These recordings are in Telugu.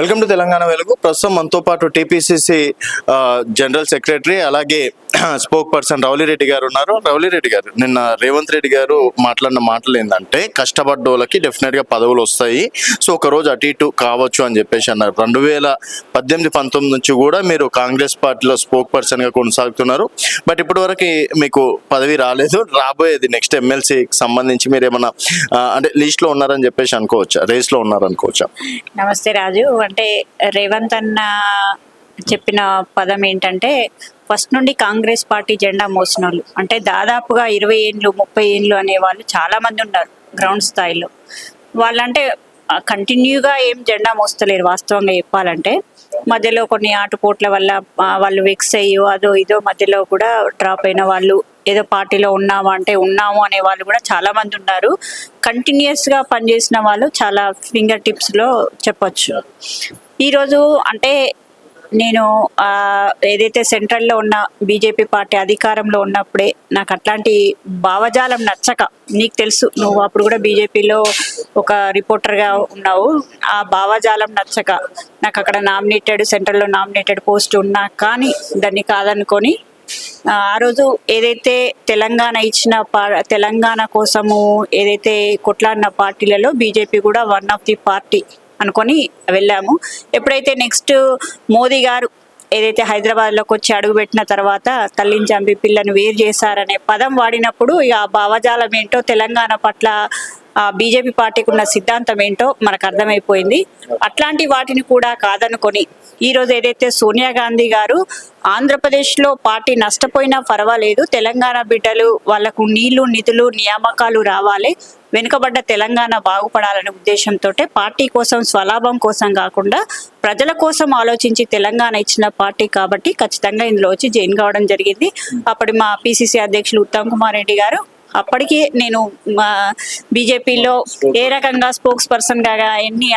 వెల్కమ్ టు తెలంగాణ వెలుగు. ప్రస్తుతం మనతో పాటు టీపీసీసీ జనరల్ సెక్రటరీ అలాగే స్పోక్ పర్సన్ రౌలిరెడ్డి గారు ఉన్నారు. రౌలిరెడ్డి గారు, నిన్న రేవంత్ రెడ్డి గారు మాట్లాడిన మాటలు ఏంటంటే కష్టపడ్డోళ్ళకి డెఫినెట్గా పదవులు వస్తాయి, సో ఒక రోజు అటు ఇటు కావచ్చు అని చెప్పేసి అన్నారు. 2018-19 నుంచి కూడా మీరు కాంగ్రెస్ పార్టీలో స్పోక్ పర్సన్గా కొనసాగుతున్నారు. బట్ ఇప్పటివరకు మీకు పదవి రాలేదు, రాబోయేది నెక్స్ట్ ఎమ్మెల్సీకి సంబంధించి మీరు ఏమన్నా అంటే లిస్ట్లో ఉన్నారని చెప్పేసి అనుకోవచ్చా, రేస్లో ఉన్నారనుకోవచ్చా? నమస్తే రాజు. అంటే రేవంత్ అన్న చెప్పిన పదం ఏంటంటే ఫస్ట్ నుండి కాంగ్రెస్ పార్టీ జెండా మోసిన వాళ్ళు, అంటే దాదాపుగా 20 ఏళ్ళు 30 ఏళ్ళు అనే వాళ్ళు చాలా మంది ఉన్నారు గ్రౌండ్ స్థాయిలో. వాళ్ళంటే కంటిన్యూగా ఏం జెండా మోస్తలేరు వాస్తవంగా చెప్పాలంటే. మధ్యలో కొన్ని ఆటుపోట్ల వల్ల వాళ్ళు వెక్స్ అయ్యో అదో ఇదో మధ్యలో కూడా డ్రాప్ అయిన వాళ్ళు, ఏదో పార్టీలో ఉన్నాము అంటే ఉన్నాము అనే వాళ్ళు కూడా చాలా మంది ఉన్నారు. కంటిన్యూస్గా పనిచేసిన వాళ్ళు చాలా ఫింగర్ టిప్స్లో చెప్పొచ్చు. ఈరోజు అంటే నేను ఏదైతే సెంట్రల్లో ఉన్న బీజేపీ పార్టీ అధికారంలో ఉన్నప్పుడే నాకు అట్లాంటి భావజాలం నచ్చక, నీకు తెలుసు నువ్వు అప్పుడు కూడా బీజేపీలో ఒక రిపోర్టర్గా ఉన్నావు, ఆ భావజాలం నచ్చక నాకు అక్కడ సెంట్రల్లో నామినేటెడ్ పోస్ట్ ఉన్నా కానీ దాన్ని కాదనుకొని ఆ రోజు ఏదైతే తెలంగాణ ఇచ్చిన తెలంగాణ కోసము ఏదైతే కొట్లాడిన పార్టీలలో బీజేపీ కూడా వన్ ఆఫ్ ది పార్టీ అనుకొని వెళ్ళాము. ఎప్పుడైతే నెక్స్ట్ మోదీ గారు ఏదైతే హైదరాబాద్లోకి వచ్చి అడుగుపెట్టిన తర్వాత తల్లిని చంపి పిల్లను వేరు చేశారనే పదం వాడినప్పుడు ఇక ఆ భావజాలం ఏంటో, తెలంగాణ పట్ల బీజేపీ పార్టీకి ఉన్న సిద్ధాంతం ఏంటో మనకు అర్థమైపోయింది. అట్లాంటి వాటిని కూడా కాదనుకొని ఈరోజు ఏదైతే సోనియా గాంధీ గారు ఆంధ్రప్రదేశ్లో పార్టీ నష్టపోయినా పర్వాలేదు, తెలంగాణ బిడ్డలు వాళ్లకు నీళ్లు నిధులు నియామకాలు రావాలి, వెనుకబడ్డ తెలంగాణ బాగుపడాలనే ఉద్దేశంతో పార్టీ కోసం స్వలాభం కోసం కాకుండా ప్రజల కోసం ఆలోచించి తెలంగాణ ఇచ్చిన పార్టీ కాబట్టి ఖచ్చితంగా ఇందులో వచ్చి జాయిన్ కావడం జరిగింది. అప్పటి మా పిసిసి అధ్యక్షులు ఉత్తమ్ కుమార్ రెడ్డి గారు, అప్పటికే నేను బీజేపీలో ఏ రకంగా స్పోక్స్ పర్సన్గా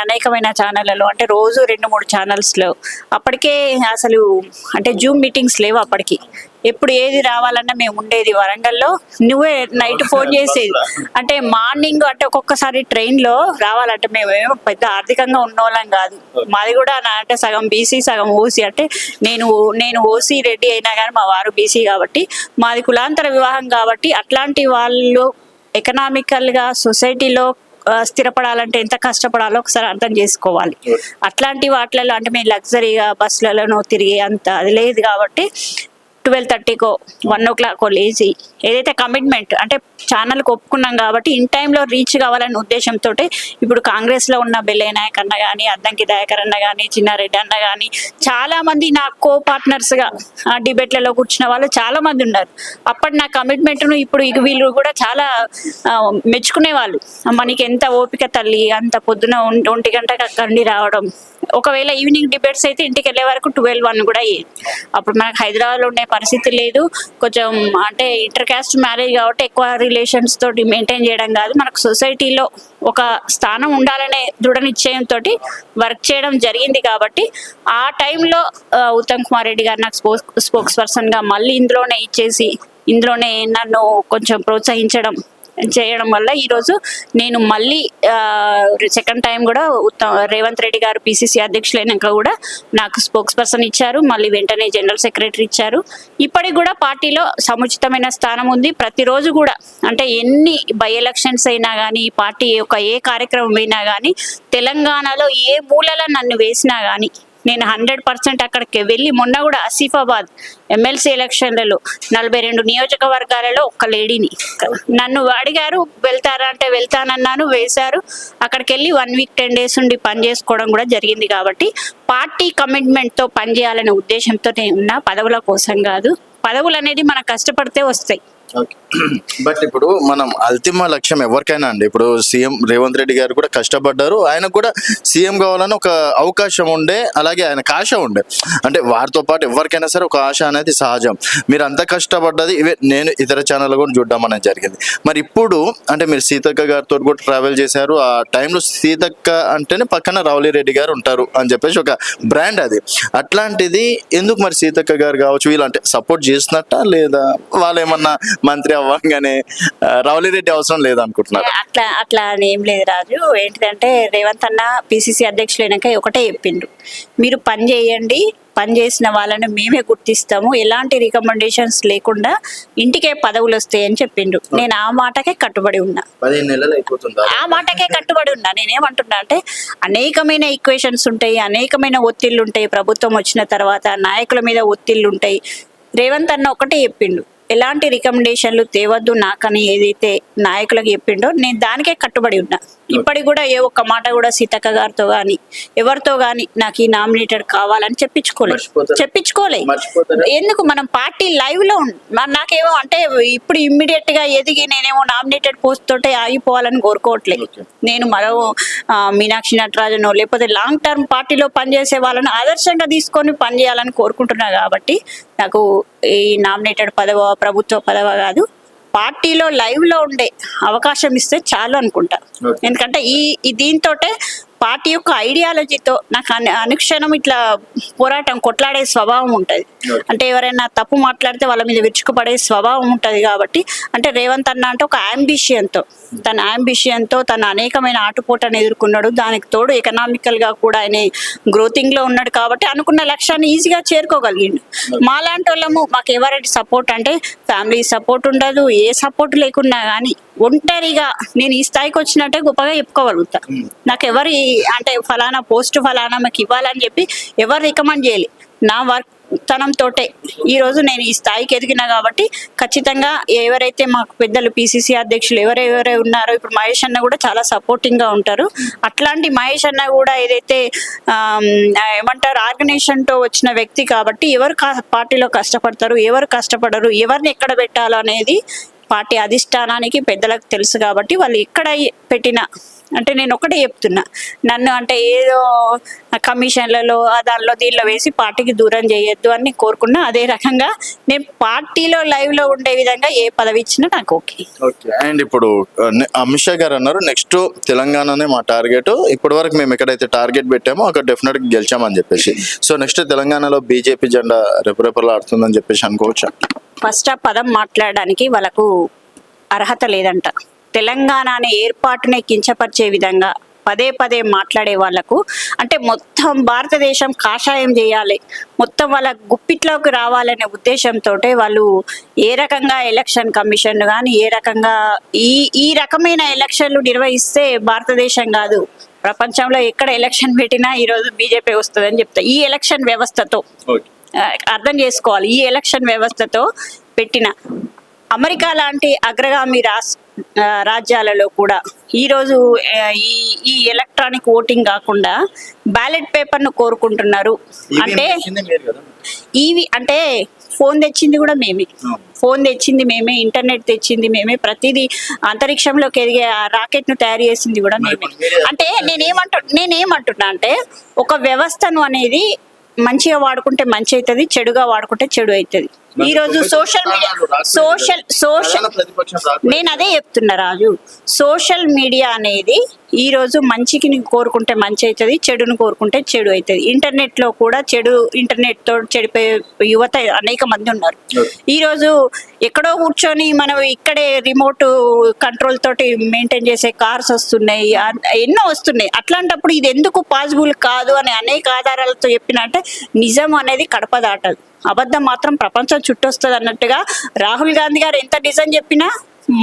అనేకమైన ఛానళ్లలో, అంటే రోజు 2-3 ఛానల్స్లో, అప్పటికే అసలు అంటే జూమ్ మీటింగ్స్ లేవు అప్పటికి. ఎప్పుడు ఏది రావాలన్నా మేము ఉండేది వరంగల్లో, నువ్వే నైట్ ఫోన్ చేసేది. అంటే మార్నింగ్ అంటే ఒక్కొక్కసారి ట్రైన్లో రావాలంటే మేమేమో పెద్ద ఆర్థికంగా ఉన్నోళ్ళం కాదు, మాది కూడా అంటే సగం బీసీ సగం ఓసీ. అంటే నేను ఓసీ రెడ్డి అయినా కానీ మా వారు బీసీ కాబట్టి మాది కులాంతర వివాహం కాబట్టి అట్లాంటి వాళ్ళు ఎకనామికల్గా సొసైటీలో స్థిరపడాలంటే ఎంత కష్టపడాలో ఒకసారి అర్థం చేసుకోవాలి. అట్లాంటి వాటిలలో అంటే మేము లగ్జరీగా బస్సులలో తిరిగే అంత అది లేదు కాబట్టి 12:30కో 1 o'clockకో లేచి ఏదైతే కమిట్మెంట్ అంటే ఛానల్కి ఒప్పుకున్నాం కాబట్టి ఇన్ టైంలో రీచ్ కావాలనే ఉద్దేశంతో ఇప్పుడు కాంగ్రెస్లో ఉన్న బెల్లయ్య నాయక్ అన్న కానీ, అద్దంకి దయాకర్ అన్న కానీ, చిన్నారెడ్డి అన్న కానీ చాలామంది నా కో పార్ట్నర్స్గా డిబేట్లలో కూర్చున్న వాళ్ళు చాలామంది ఉన్నారు. అప్పటి నా కమిట్మెంట్ను ఇప్పుడు వీళ్ళు కూడా చాలా మెచ్చుకునే వాళ్ళు. మనకి ఎంత ఓపిక తల్లి, అంత పొద్దున 1 గంటకు అక్కడి రావడం, ఒకవేళ ఈవినింగ్ డిబేట్స్ అయితే ఇంటికి వెళ్ళే వరకు 12-1 కూడా అయ్యేది. అప్పుడు మనకు హైదరాబాద్లో ఉండే పరిస్థితి లేదు, కొంచెం అంటే ఇంటర్ కాస్ట్ మ్యారేజ్ కాబట్టి ఎక్కువ రిలేషన్స్ తోటి మెయింటైన్ చేయడం కాదు, మనకు సొసైటీలో ఒక స్థానం ఉండాలనే దృఢ నిశ్చయంతో వర్క్ చేయడం జరిగింది. కాబట్టి ఆ టైంలో ఉత్తమ్ కుమార్ రెడ్డి గారు నాకు స్పోక్స్ పర్సన్గా మళ్ళీ ఇందులోనే ఇచ్చేసి ఇందులోనే నన్ను కొంచెం ప్రోత్సహించడం చేయడం వల్ల ఈరోజు నేను మళ్ళీ సెకండ్ టైం కూడా రేవంత్ రెడ్డి గారు పిసిసి అధ్యక్షులైనాక కూడా నాకు స్పోక్స్ పర్సన్ ఇచ్చారు, మళ్ళీ వెంటనే జనరల్ సెక్రటరీ ఇచ్చారు. ఇప్పటికి కూడా పార్టీలో సముచితమైన స్థానం ఉంది. ప్రతిరోజు కూడా అంటే ఎన్ని బై ఎలక్షన్స్ అయినా కానీ, పార్టీ యొక్క ఏ కార్యక్రమం అయినా కానీ, తెలంగాణలో ఏ మూలలో నన్ను వేసినా కానీ నేను 100% అక్కడికి వెళ్ళి, మొన్న కూడా ఆసిఫాబాద్ ఎమ్మెల్సీ ఎలక్షన్లలో 42 నియోజకవర్గాలలో ఒక్క లేడీని నన్ను అడిగారు, వెళ్తారా అంటే వెళ్తానన్నాను, వేశారు. అక్కడికి వెళ్ళి 1 week 10 days ఉండి పని చేసుకోవడం కూడా జరిగింది. కాబట్టి పార్టీ కమిట్మెంట్తో పనిచేయాలనే ఉద్దేశంతో ఉన్న పదవుల కోసం కాదు. పదవులు అనేది మనం కష్టపడితే వస్తాయి. బట్ ఇప్పుడు మనం అంతిమ లక్ష్యం ఎవరికైనా అండి, ఇప్పుడు సీఎం రేవంత్ రెడ్డి గారు కూడా కష్టపడ్డారు, ఆయనకు కూడా సీఎం కావాలని ఒక అవకాశం ఉండే, అలాగే ఆయనకు ఆశ ఉండే. అంటే వారితో పాటు ఎవరికైనా సరే ఒక ఆశ అనేది సహజం. మీరు అంత కష్టపడ్డది నేను ఇతర ఛానల్ కూడా చూడడం అనేది జరిగింది. మరి ఇప్పుడు అంటే మీరు సీతక్క గారితో కూడా ట్రావెల్ చేశారు, ఆ టైంలో సీతక్క అంటేనే పక్కన రౌలిరెడ్డి గారు ఉంటారు అని చెప్పేసి ఒక బ్రాండ్ అది. అట్లాంటిది ఎందుకు మరి సీతక్క గారు కావచ్చు వీళ్ళు అంటే సపోర్ట్ చేసినట్ట, లేదా వాళ్ళు ఏమన్నా మంత్రి అవ్వగానే రౌలి రెడ్డి అవసరం లేదనుకుంటున్నారు. అట్లా అని ఏం లేదు రాజు. ఏంటిదంటే రేవంత్ అన్న పిసిసి అధ్యక్షులు అయినాక ఒకటే చెప్పిండ్రు, మీరు పని చేయండి, పని చేసిన వాళ్ళని మేమే గుర్తిస్తాము, ఎలాంటి రికమెండేషన్స్ లేకుండా ఇంటికే పదవులు వస్తాయని చెప్పిండ్రు. నేను ఆ మాటకే కట్టుబడి ఉన్నా, 15 నెలలు అయిపోతుందా? ఆ మాటకే కట్టుబడి ఉన్నా. నేనేమంటున్నా అంటే అనేకమైన ఈక్వేషన్స్ ఉంటాయి, అనేకమైన ఒత్తిళ్ళు ఉంటాయి. ప్రభుత్వం వచ్చిన తర్వాత నాయకుల మీద ఒత్తిళ్ళు ఉంటాయి. రేవంత్ అన్న ఒకటే చెప్పిండు, ఎలాంటి రికమెండేషన్లు తేవద్దు నాకని ఏదైతే నాయకులకు చెప్పిండో నేను దానికే కట్టుబడి ఉన్నా. ఇప్పటికి కూడా ఏ ఒక్క మాట కూడా సీతక్క గారితో కానీ ఎవరితో కానీ నాకు ఈ నామినేటెడ్ కావాలని చెప్పించుకోలే. ఎందుకు, మనం పార్టీ లైవ్ లో నాకేమో అంటే ఇప్పుడు ఇమ్మీడియట్ గా ఎదిగి నేనేమో నామినేటెడ్ పోస్ట్ తోటే ఆగిపోవాలని కోరుకోవట్లేదు. నేను మరో మీనాక్షి నటరాజనో లేకపోతే లాంగ్ టర్మ్ పార్టీలో పనిచేసే వాళ్ళని ఆదర్శంగా తీసుకొని పనిచేయాలని కోరుకుంటున్నా. కాబట్టి నాకు ఈ నామినేటెడ్ పదవ ప్రభుత్వ పదవ కాదు, పార్టీలో లైవ్ లో ఉండే అవకాశం ఇస్తే చాలు అనుకుంటా. ఎందుకంటే ఈ దీంతోటే పార్టీ యొక్క ఐడియాలజీతో నాకు అనుక్షణం ఇట్లా పోరాటం కొట్లాడే స్వభావం ఉంటుంది. అంటే ఎవరైనా తప్పు మాట్లాడితే వాళ్ళ మీద విరుచుకుపడే స్వభావం ఉంటుంది. కాబట్టి అంటే రేవంత్ అన్న అంటే ఒక అంబిషన్తో తన అనేకమైన ఆటుపోటను ఎదుర్కొన్నాడు. దానికి తోడు ఎకనామికల్ గా కూడా ఆయన గ్రోతింగ్ లో ఉన్నాడు. కాబట్టి అనుకున్న లక్ష్యాన్ని ఈజీగా చేరుకోగలిగిండు. మాలాంటి వాళ్ళము మాకు ఎవరి సపోర్ట్ అంటే ఫ్యామిలీ సపోర్ట్ ఉండదు, ఏ సపోర్ట్ లేకున్నా కానీ ఒంటరిగా నేను ఈ స్థాయికి వచ్చినట్టే గొప్పగా చెప్పుకోగలుగుతా. నాకు ఎవరి అంటే ఫలానా పోస్ట్ ఫలానా మాకు ఇవ్వాలని చెప్పి ఎవరు రికమెండ్ చేయాలి. నా వర్క్ తనంతోటే ఈరోజు నేను ఈ స్థాయికి ఎదిగినా. కాబట్టి ఖచ్చితంగా ఎవరైతే మాకు పెద్దలు పిసిసి అధ్యక్షులు ఎవరెవరే ఉన్నారో, ఇప్పుడు మహేష్ అన్న కూడా చాలా సపోర్టింగ్ గా ఉంటారు. అట్లాంటి మహేష్ అన్న కూడా ఏదైతే ఏమంటారు ఆర్గనైజేషన్ తో వచ్చిన వ్యక్తి కాబట్టి ఎవరు పార్టీలో కష్టపడతారు, ఎవరు కష్టపడరు, ఎవరిని ఎక్కడ పెట్టాలో అనేది పార్టీ అధిష్టానానికి పెద్దలకు తెలుసు. కాబట్టి వాళ్ళు ఎక్కడ పెట్టినా అంటే నేను ఒకటే చెప్తున్నా, నన్ను అంటే ఏదో కమిషన్లలో దానిలో దీనిలో వేసి పార్టీకి దూరం చేయొద్దు అని కోరుకున్నా. అదే రకంగా నేను పార్టీలో లైవ్ లో ఉండే విధంగా ఏ పదవి ఇచ్చినా నాకు ఓకే. అండ్ ఇప్పుడు అమిత్ షా గారు అన్నారు నెక్స్ట్ తెలంగాణనే మా టార్గెట్, ఇప్పటి వరకు మేము ఎక్కడైతే టార్గెట్ పెట్టామో అక్కడ డెఫినెట్ గా గెలిచామని చెప్పేసి. సో నెక్స్ట్ తెలంగాణలో బీజేపీ జెండా రెపరెపలాడుతుందని చెప్పేసి అనుకోవచ్చా? ఫస్ట్ ఆ పదం మాట్లాడడానికి వాళ్ళకు అర్హత లేదంట. తెలంగాణ అనే ఏర్పాటునే కించపరిచే విధంగా పదే పదే మాట్లాడే వాళ్లకు అంటే మొత్తం భారతదేశం కాషాయం చేయాలి, మొత్తం వాళ్ళ గుప్పిట్లోకి రావాలనే ఉద్దేశంతో వాళ్ళు ఏ రకంగా ఎలక్షన్ కమిషన్ కానీ ఏ రకంగా ఈ రకమైన ఎలక్షన్లు నిర్వహిస్తే భారతదేశం కాదు ప్రపంచంలో ఎక్కడ ఎలక్షన్ పెట్టినా ఈరోజు బీజేపీ వస్తుందని చెప్తా. ఈ ఎలక్షన్ వ్యవస్థతో అర్థం చేసుకోవాలి, ఈ ఎలక్షన్ వ్యవస్థతో పెట్టిన అమెరికా లాంటి అగ్రగామి రాజ్యాలలో కూడా ఈరోజు ఈ ఎలక్ట్రానిక్ ఓటింగ్ కాకుండా బ్యాలెట్ పేపర్ను కోరుకుంటున్నారు. అంటే ఇవి అంటే ఫోన్ తెచ్చింది కూడా మేమే, ఇంటర్నెట్ తెచ్చింది మేమే, ప్రతిదీ అంతరిక్షంలోకి ఎదిగే రాకెట్ ను తయారు చేసింది కూడా మేమే. అంటే నేనేమంటున్నా అంటే ఒక వ్యవస్థను అనేది మంచిగా వాడుకుంటే మంచి అవుతుంది, చెడుగా వాడుకుంటే చెడు అవుతుంది. ఈ రోజు సోషల్ నేను అదే చెప్తున్నా రాజు, సోషల్ మీడియా అనేది ఈ రోజు మంచికి కోరుకుంటే మంచి అవుతుంది, చెడును కోరుకుంటే చెడు అవుతుంది. ఇంటర్నెట్ లో కూడా ఇంటర్నెట్ తో చెడిపోయే యువత అనేక మంది ఉన్నారు. ఈ రోజు ఎక్కడో కూర్చొని మనం ఇక్కడే రిమోట్ కంట్రోల్ తోటి మెయింటైన్ చేసే కార్స్ వస్తున్నాయి, ఎన్నో వస్తున్నాయి. అట్లాంటప్పుడు ఇది ఎందుకు పాసిబుల్ కాదు అని అనేక ఆధారాలతో చెప్పినట్టే నిజం అనేది కడప దాటదు, అబద్ధం మాత్రం ప్రపంచం చుట్టొస్తుంది అన్నట్టుగా రాహుల్ గాంధీ గారు ఎంత నిజం చెప్పినా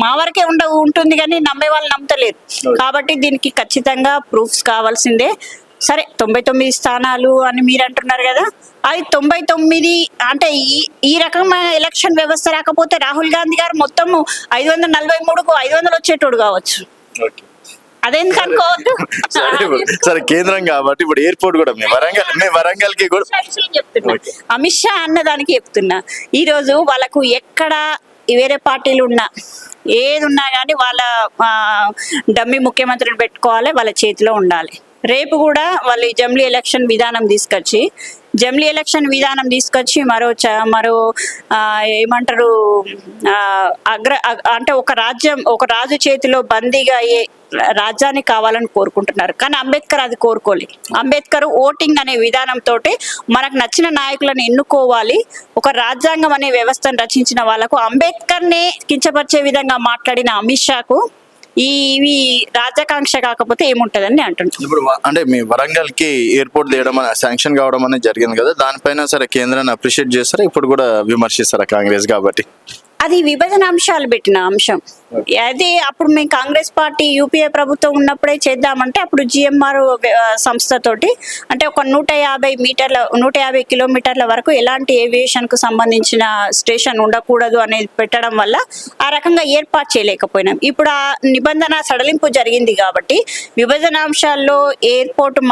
మా వరకే ఉంటుంది కానీ నమ్మే వాళ్ళు నమ్మతలేరు. కాబట్టి దీనికి ఖచ్చితంగా ప్రూఫ్స్ కావాల్సిందే. సరే 99 స్థానాలు అని మీరు అంటున్నారు కదా, అది 99 అంటే ఈ రకమైన ఎలక్షన్ వ్యవస్థ రాకపోతే రాహుల్ గాంధీ గారు మొత్తం 543కు 500 వచ్చేటోడు కావచ్చు. అదేందుకు అనుకోవద్దు. సరే కేంద్రం కాబట్టి ఇప్పుడు ఎయిర్పోర్ట్ కూడా వరంగల్ కి కూడా చెప్తున్నా, అమిత్ షా అన్నదానికి చెప్తున్నా. ఈ రోజు వాళ్ళకు ఎక్కడ వేరే పార్టీలు ఉన్నా ఏది ఉన్నా కానీ వాళ్ళ డమ్మి ముఖ్యమంత్రిని పెట్టుకోవాలి, వాళ్ళ చేతిలో ఉండాలి. రేపు కూడా వాళ్ళు ఈ జమిలీ ఎలక్షన్ విధానం తీసుకొచ్చి మరో ఏమంటారు అంటే ఒక రాజు చేతిలో బందీగా అయ్యే రాజ్యాన్ని కావాలని కోరుకుంటున్నారు. కానీ అంబేద్కర్ అది కోరుకోలేదు. అంబేద్కర్ ఓటింగ్ అనే విధానంతో మనకు నచ్చిన నాయకులను ఎన్నుకోవాలి, ఒక రాజ్యాంగం అనే వ్యవస్థను రచించిన వాళ్ళకు అంబేద్కర్నే కించపరిచే విధంగా మాట్లాడిన అమిత్ షాకు ఇవి రాజకాంక్ష కాకపోతే ఏముంటదని అంటున్నాను. ఇప్పుడు అంటే మీ వరంగల్ కి ఎయిర్పోర్ట్ తీయడం శాంక్షన్ కావడం అనేది జరిగింది కదా, దానిపైన సరే కేంద్రాన్ని అప్రిషియేట్ చేస్తారా, ఇప్పుడు కూడా విమర్శిస్తారా కాంగ్రెస్ కాబట్టి? అది విభజన అంశాలు పెట్టిన అంశం. అదే అప్పుడు మేము కాంగ్రెస్ పార్టీ యూపీఏ ప్రభుత్వం ఉన్నప్పుడే చేద్దామంటే అప్పుడు జిఎంఆర్ సంస్థతోటి అంటే ఒక 150 కిలోమీటర్ల వరకు ఎలాంటి ఏవియేషన్ కు సంబంధించిన స్టేషన్ ఉండకూడదు అనేది పెట్టడం వల్ల ఆ రకంగా ఏర్పాటు చేయలేకపోయినాం. ఇప్పుడు ఆ నిబంధన సడలింపు జరిగింది కాబట్టి విభజన అంశాల్లో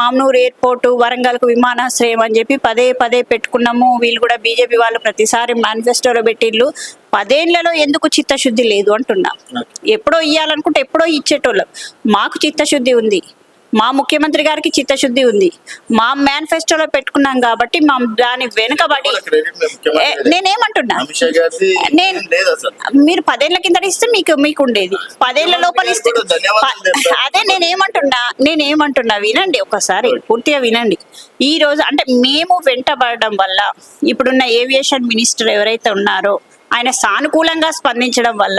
మామ్నూర్ ఎయిర్పోర్టు, వరంగల్కు విమానాశ్రయం అని చెప్పి పదే పెట్టుకున్నాము. వీళ్ళు కూడా బీజేపీ వాళ్ళు ప్రతిసారి మేనిఫెస్టోలో పెట్టిళ్ళు. 10 ఏళ్లలో ఎందుకు చిత్తశుద్ధి లేదు అంటున్నా. ఎప్పుడో ఇయ్యాలనుకుంటే ఎప్పుడో ఇచ్చేటోళ్ళం. మాకు చిత్తశుద్ధి ఉంది, మా ముఖ్యమంత్రి గారికి చిత్తశుద్ధి ఉంది, మా మేనిఫెస్టోలో పెట్టుకున్నాం కాబట్టి మా దాని వెనుకబడి నేనేమంటున్నా, మీరు 10 ఏళ్ల కింద ఇస్తే మీకు ఉండేది, 10 ఏళ్ల లోపల ఇస్తే అదే నేనేమంటున్నా వినండి, ఒకసారి పూర్తిగా వినండి. ఈ రోజు అంటే మేము వెంటబడడం వల్ల ఇప్పుడున్న ఏవియేషన్ మినిస్టర్ ఎవరైతే ఉన్నారో ఆయన సానుకూలంగా స్పందించడం వల్ల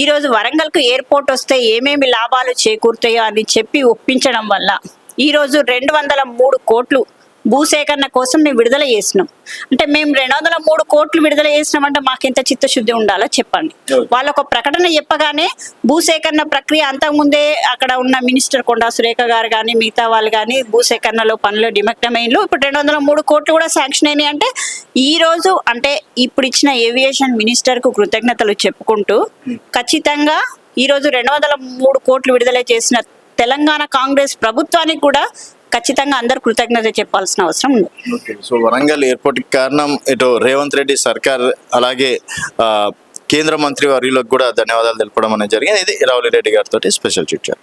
ఈరోజు వరంగల్కు ఎయిర్పోర్ట్ వస్తే ఏమేమి లాభాలు చేకూరుతాయో అని చెప్పి ఒప్పించడం వల్ల ఈరోజు 203 కోట్లు భూసేకరణ కోసం మేము విడుదల చేసినాం. అంటే మేము 203 కోట్లు విడుదల చేసినామంటే మాకెంత చిత్తశుద్ధి ఉండాలో చెప్పండి. వాళ్ళ ఒక ప్రకటన చెప్పగానే భూసేకరణ ప్రక్రియ అంతకుముందే అక్కడ ఉన్న మినిస్టర్ కొండా సురేఖ గారు కానీ మిగతా వాళ్ళు కానీ భూసేకరణలో పనులు నిమగ్నమైనలు. ఇప్పుడు 203 కోట్లు కూడా శాంక్షన్ అయినాయి. అంటే ఈ రోజు అంటే ఇప్పుడు ఇచ్చిన ఏవియేషన్ మినిస్టర్ కు కృతజ్ఞతలు చెప్పుకుంటూ ఖచ్చితంగా ఈరోజు 203 కోట్లు విడుదల చేసిన తెలంగాణ కాంగ్రెస్ ప్రభుత్వానికి కూడా ఖచ్చితంగా అందరు కృతజ్ఞత చెప్పాల్సిన అవసరం ఉంది. సో వరంగల్ ఎయిర్పోర్ట్ కి కారణం ఇటు రేవంత్ రెడ్డి సర్కార్ అలాగే కేంద్ర మంత్రి వర్యులకు కూడా ధన్యవాదాలు తెలపడం అనేది జరిగింది. ఇది రావులి రెడ్డి గారితో స్పెషల్ చిట్ చాట్.